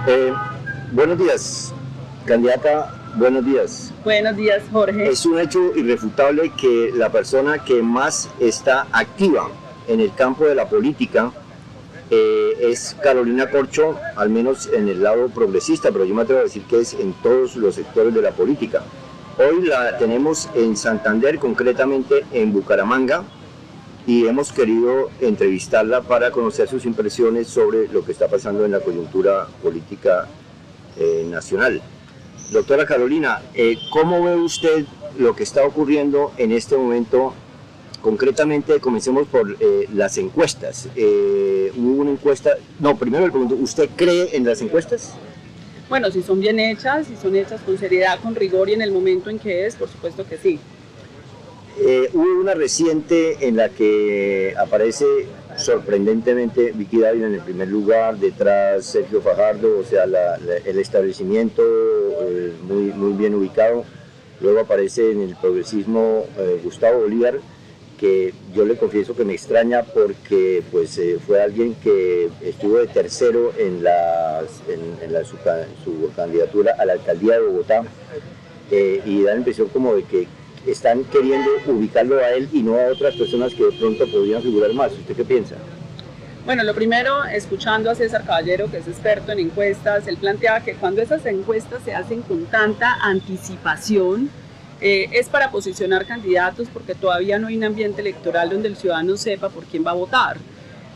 Eh, Buenos días, candidata, buenos días. Buenos días, Jorge. Es un hecho irrefutable que la persona que más está activa en el campo de la política es Carolina Corcho, al menos en el lado progresista, pero yo me atrevo a decir que es en todos los sectores de la política. Hoy la tenemos en Santander, concretamente en Bucaramanga, y hemos querido entrevistarla para conocer sus impresiones sobre lo que está pasando en la coyuntura política nacional. Doctora Carolina, ¿cómo ve usted lo que está ocurriendo en este momento? Concretamente, comencemos por las encuestas. Hubo una encuesta, no, primero le pregunto, ¿usted cree en las encuestas? Bueno, si son bien hechas, si son hechas con seriedad, con rigor y en el momento en que es, por supuesto que sí. Hubo una reciente en la que aparece sorprendentemente Vicky Dávila en el primer lugar, detrás Sergio Fajardo, o sea, el establecimiento muy bien ubicado. Luego aparece en el progresismo Gustavo Bolívar, que yo le confieso que me extraña porque pues, fue alguien que estuvo de tercero su candidatura a la alcaldía de Bogotá, y da la impresión como de que están queriendo ubicarlo a él y no a otras personas que de pronto podrían figurar más. ¿Usted qué piensa? Bueno, lo primero, escuchando a César Caballero, que es experto en encuestas, él planteaba que cuando esas encuestas se hacen con tanta anticipación, es para posicionar candidatos porque todavía no hay un ambiente electoral donde el ciudadano sepa por quién va a votar.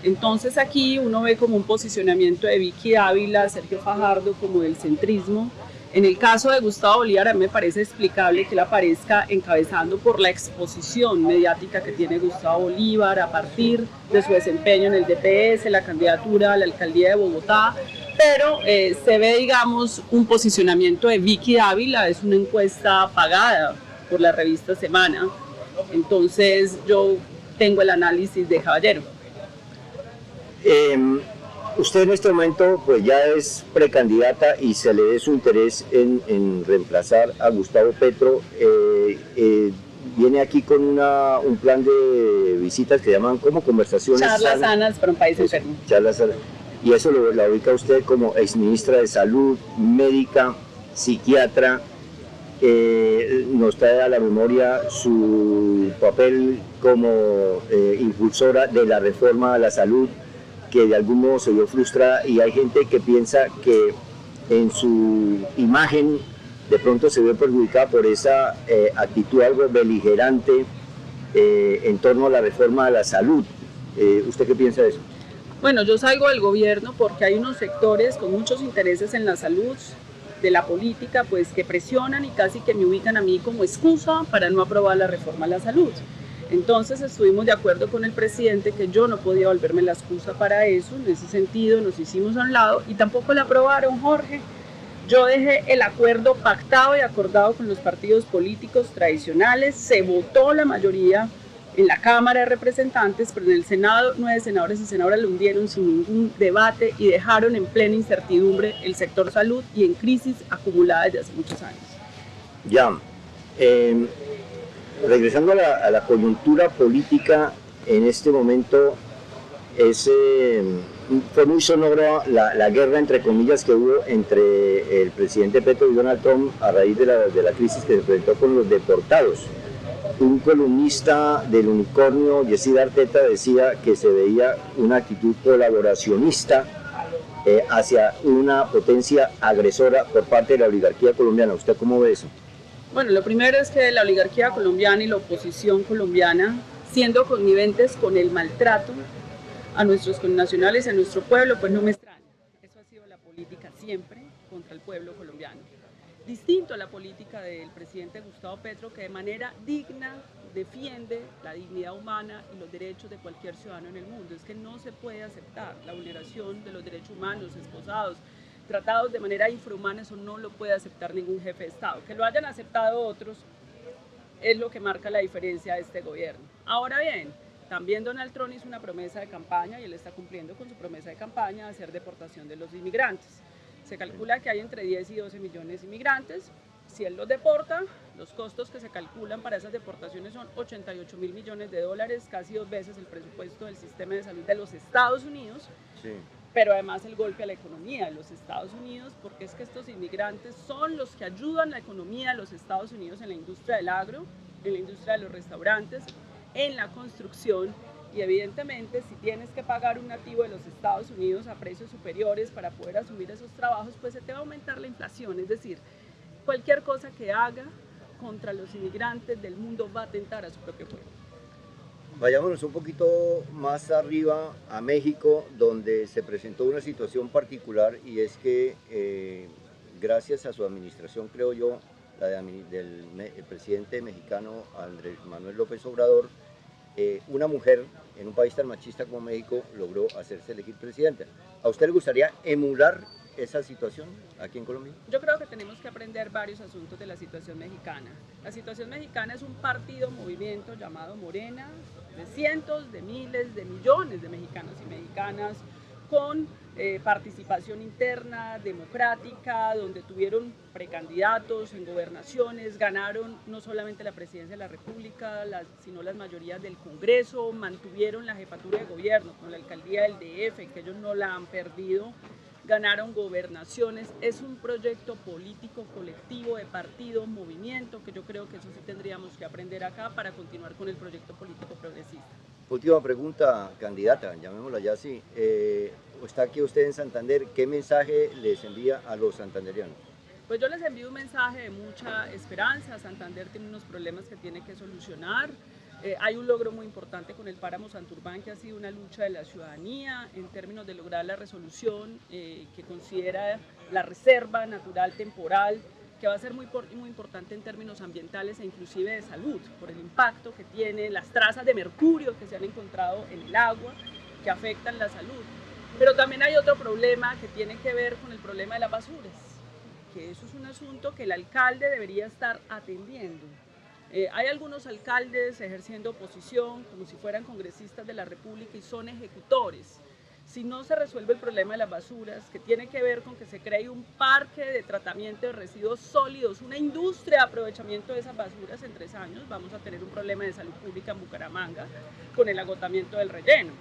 Entonces aquí uno ve como un posicionamiento de Vicky Ávila, Sergio Fajardo, como del centrismo. En el caso de Gustavo Bolívar, a mí me parece explicable que él aparezca encabezando por la exposición mediática que tiene Gustavo Bolívar a partir de su desempeño en el DPS, la candidatura a la alcaldía de Bogotá, pero se ve, digamos, un posicionamiento de Vicky Ávila, es una encuesta pagada por la revista Semana, entonces yo tengo el análisis de Caballero. Usted en este momento pues ya es precandidata y se le dé su interés en reemplazar a Gustavo Petro. Viene aquí con un plan de visitas que llaman como conversaciones Charlas sanas para un país enfermo. Charlas sanas. Y eso la ubica usted como exministra de Salud, médica, psiquiatra. Nos trae a la memoria su papel como impulsora de la reforma a la salud, que de algún modo se vio frustrada, y hay gente que piensa que en su imagen de pronto se ve perjudicada por esa actitud algo beligerante en torno a la reforma a la salud. ¿Usted qué piensa de eso? Bueno, yo salgo del gobierno porque hay unos sectores con muchos intereses en la salud de la política, pues que presionan y casi que me ubican a mí como excusa para no aprobar la reforma a la salud. Entonces estuvimos de acuerdo con el presidente que yo no podía volverme la excusa para eso, en ese sentido nos hicimos a un lado y tampoco la aprobaron, Jorge. Yo dejé el acuerdo pactado y acordado con los partidos políticos tradicionales, se votó la mayoría en la Cámara de Representantes, pero en el Senado 9 senadores y senadoras lo hundieron sin ningún debate y dejaron en plena incertidumbre el sector salud y en crisis acumulada desde hace muchos años. Ya, regresando a la coyuntura política en este momento, fue muy sonora la guerra, entre comillas, que hubo entre el presidente Petro y Donald Trump a raíz de la crisis que se enfrentó con los deportados. Un columnista del Unicornio, Yesid Arteta, decía que se veía una actitud colaboracionista hacia una potencia agresora por parte de la oligarquía colombiana. ¿Usted cómo ve eso? Bueno, lo primero es que la oligarquía colombiana y la oposición colombiana, siendo conniventes con el maltrato a nuestros connacionales y a nuestro pueblo, pues no me extraña. Eso ha sido la política siempre contra el pueblo colombiano. Distinto a la política del presidente Gustavo Petro, que de manera digna defiende la dignidad humana y los derechos de cualquier ciudadano en el mundo. Es que no se puede aceptar la vulneración de los derechos humanos, esposados, tratados de manera infrahumana, eso no lo puede aceptar ningún jefe de Estado. Que lo hayan aceptado otros es lo que marca la diferencia de este gobierno. Ahora bien, también Donald Trump hizo una promesa de campaña y él está cumpliendo con su promesa de campaña de hacer deportación de los inmigrantes. Se calcula que hay entre 10 y 12 millones de inmigrantes. Si él los deporta, los costos que se calculan para esas deportaciones son 88.000 millones de dólares, casi 2 veces el presupuesto del sistema de salud de los Estados Unidos. Sí. pero además el golpe a la economía de los Estados Unidos, porque es que estos inmigrantes son los que ayudan la economía de los Estados Unidos en la industria del agro, en la industria de los restaurantes, en la construcción, y evidentemente si tienes que pagar un nativo de los Estados Unidos a precios superiores para poder asumir esos trabajos, pues se te va a aumentar la inflación. Es decir, cualquier cosa que haga contra los inmigrantes del mundo va a atentar a su propio pueblo. Vayámonos un poquito más arriba a México, donde se presentó una situación particular, y es que gracias a su administración, creo yo, del presidente mexicano Andrés Manuel López Obrador, una mujer en un país tan machista como México logró hacerse elegir presidenta. ¿A usted le gustaría emular esa situación aquí en Colombia? Yo creo que tenemos que aprender varios asuntos de la situación mexicana. La situación mexicana es un partido, movimiento llamado Morena, de cientos, de miles, de millones de mexicanos y mexicanas, con participación interna, democrática, donde tuvieron precandidatos en gobernaciones, ganaron no solamente la presidencia de la República, sino las mayorías del Congreso, mantuvieron la jefatura de gobierno con la alcaldía del DF, que ellos no la han perdido, ganaron gobernaciones. Es un proyecto político colectivo de partido, movimiento, que yo creo que eso sí tendríamos que aprender acá para continuar con el proyecto político progresista. Última pregunta, candidata, llamémosla ya así. Está aquí usted en Santander, ¿qué mensaje les envía a los santanderianos? Pues yo les envío un mensaje de mucha esperanza. Santander tiene unos problemas que tiene que solucionar. Hay un logro muy importante con el páramo Santurbán, que ha sido una lucha de la ciudadanía en términos de lograr la resolución que considera la reserva natural temporal, que va a ser muy importante en términos ambientales e inclusive de salud, por el impacto que tiene las trazas de mercurio que se han encontrado en el agua, que afectan la salud. Pero también hay otro problema que tiene que ver con el problema de las basuras, que eso es un asunto que el alcalde debería estar atendiendo. Hay algunos alcaldes ejerciendo oposición como si fueran congresistas de la República y son ejecutores. Si no se resuelve el problema de las basuras, que tiene que ver con que se cree un parque de tratamiento de residuos sólidos, una industria de aprovechamiento de esas basuras, en 3 años vamos a tener un problema de salud pública en Bucaramanga con el agotamiento del relleno.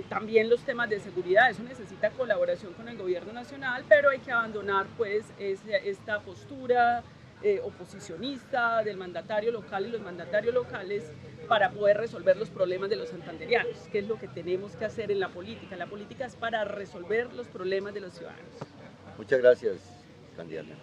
También los temas de seguridad, eso necesita colaboración con el gobierno nacional, pero hay que abandonar pues esta postura oposicionista del mandatario local y los mandatarios locales para poder resolver los problemas de los santanderianos, que es lo que tenemos que hacer en la política. La política es para resolver los problemas de los ciudadanos. Muchas gracias, candidata.